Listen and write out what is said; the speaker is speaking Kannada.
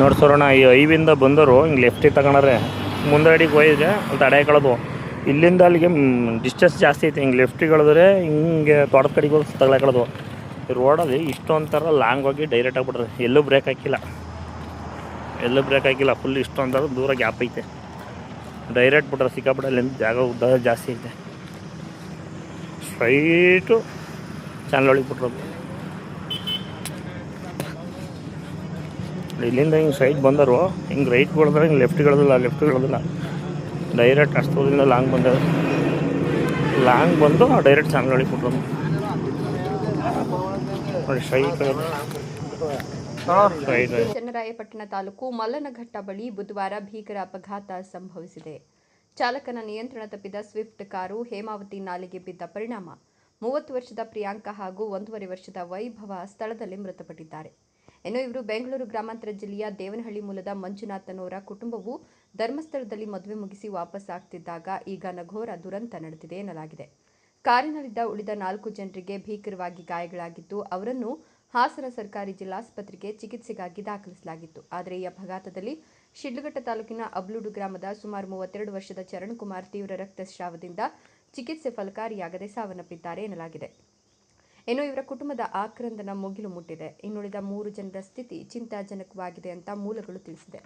ನೋಡ್ಸೋಣ. ಈ ಐವಿಂದ ಬಂದವರು ಹಿಂಗೆ ಲೆಫ್ಟಿಗೆ ತಗೊಂಡ್ರೆ ಮುಂದಡಿಗೆ ಹೋಗಿದ್ರೆ ಅಲ್ಲಿ ತಡೆ ಕಳೆದು ಇಲ್ಲಿಂದ ಅಲ್ಲಿಗೆ ಡಿಸ್ಟೆನ್ಸ್ ಜಾಸ್ತಿ ಐತೆ. ಹಿಂಗೆ ಲೆಫ್ಟಿಗೆ ಹೇಳಿದ್ರೆ ಹಿಂಗೆ ತೋಟದ ಕಡೆಗೆ ಹೋಗಿ ತಗೊಳಕಳೋದು. ಈ ರೋಡಲ್ಲಿ ಇಷ್ಟೊಂಥರ ಲಾಂಗ್ ಹೋಗಿ ಡೈರೆಕ್ಟ್ ಆಗಿಬಿಟ್ರೆ ಎಲ್ಲೂ ಬ್ರೇಕ್ ಹಾಕಿಲ್ಲ, ಫುಲ್ ಇಷ್ಟೊಂಥರ ದೂರ ಗ್ಯಾಪ್ ಐತೆ. ಡೈರೆಕ್ಟ್ ಬಿಟ್ರೆ ಸಿಕ್ಕಾಬಿಟ್ರೆ ಅಲ್ಲಿಂದ ಜಾಗ ಉದ್ದ ಜಾಸ್ತಿ ಐತೆ. ಸ್ಟ್ರೈಟು ಚಾನಲ್ ಒಳಗೆ ಬಿಟ್ರೋದು. ಇಲ್ಲಿಂದ ಹಿಂಗೆ ಸ್ಟ್ರೈಟ್ ಬಂದರು, ಹಿಂಗೆ ರೈಟ್ ಕೊಡಿದ್ರೆ ಹಿಂಗೆ ಲೆಫ್ಟ್ಗಳದಿಲ್ಲ ಡೈರೆಕ್ಟ್ ಅಷ್ಟು ದೂರದಿಂದ ಲಾಂಗ್ ಬಂದು ಡೈರೆಕ್ಟ್ ಚಾನಲ್ ಒಳಗೆ ಬಿಟ್ರೋದು ನೋಡಿ. ಸ್ಟ್ರೈಟ್ ಚನ್ನರಾಯಪಟ್ಟಣ ತಾಲೂಕು ಮಲ್ಲನಘಟ್ಟ ಬಳಿ ಬುಧವಾರ ಭೀಕರ ಅಪಘಾತ ಸಂಭವಿಸಿದೆ. ಚಾಲಕನ ನಿಯಂತ್ರಣ ತಪ್ಪಿದ ಸ್ವಿಫ್ಟ್ ಕಾರು ಹೇಮಾವತಿ ನಾಲೆಗೆ ಬಿದ್ದ ಪರಿಣಾಮ 30 ವರ್ಷದ ಪ್ರಿಯಾಂಕ ಹಾಗೂ 1.5 ವರ್ಷದ ವೈಭವ ಸ್ಥಳದಲ್ಲಿ ಮೃತಪಟ್ಟಿದ್ದಾರೆ. ಇನ್ನು ಇವರು ಬೆಂಗಳೂರು ಗ್ರಾಮಾಂತರ ಜಿಲ್ಲೆಯ ದೇವನಹಳ್ಳಿ ಮೂಲದ ಮಂಜುನಾಥ್ ಅನ್ನೋರ ಕುಟುಂಬವು ಧರ್ಮಸ್ಥಳದಲ್ಲಿ ಮದುವೆ ಮುಗಿಸಿ ವಾಪಸ್ ಆಗ್ತಿದ್ದಾಗ ಈಗ ನಘೋರ ದುರಂತ ನಡೆದಿದೆ ಎನ್ನಲಾಗಿದೆ. ಕಾರಿನಲ್ಲಿದ್ದ ಉಳಿದ 4 ಜನರಿಗೆ ಭೀಕರವಾಗಿ ಗಾಯಗಳಾಗಿದ್ದು ಅವರನ್ನು ಹಾಸನ ಸರ್ಕಾರಿ ಜಿಲ್ಲಾಸ್ಪತ್ರೆಗೆ ಚಿಕಿತ್ಸೆಗಾಗಿ ದಾಖಲಿಸಲಾಗಿತ್ತು. ಆದರೆ ಈ ಅಪಘಾತದಲ್ಲಿ ಶಿಡ್ಲಘಟ್ಟ ತಾಲೂಕಿನ ಅಬ್ಲೂಡು ಗ್ರಾಮದ ಸುಮಾರು 32 ವರ್ಷದ ಚರಣಕುಮಾರ್ ತೀವ್ರ ರಕ್ತಸ್ರಾವದಿಂದ ಚಿಕಿತ್ಸೆ ಫಲಕಾರಿಯಾಗದೆ ಸಾವನ್ನಪ್ಪಿದ್ದಾರೆ ಎನ್ನಲಾಗಿದೆ. ಇನ್ನು ಇವರ ಕುಟುಂಬದ ಆಕ್ರಂದನ ಮುಗಿಲು ಮುಟ್ಟಿದೆ. ಇನ್ನುಳಿದ 3 ಜನರ ಸ್ಥಿತಿ ಚಿಂತಾಜನಕವಾಗಿದೆ ಅಂತ ಮೂಲಗಳು ತಿಳಿಸಿದೆ.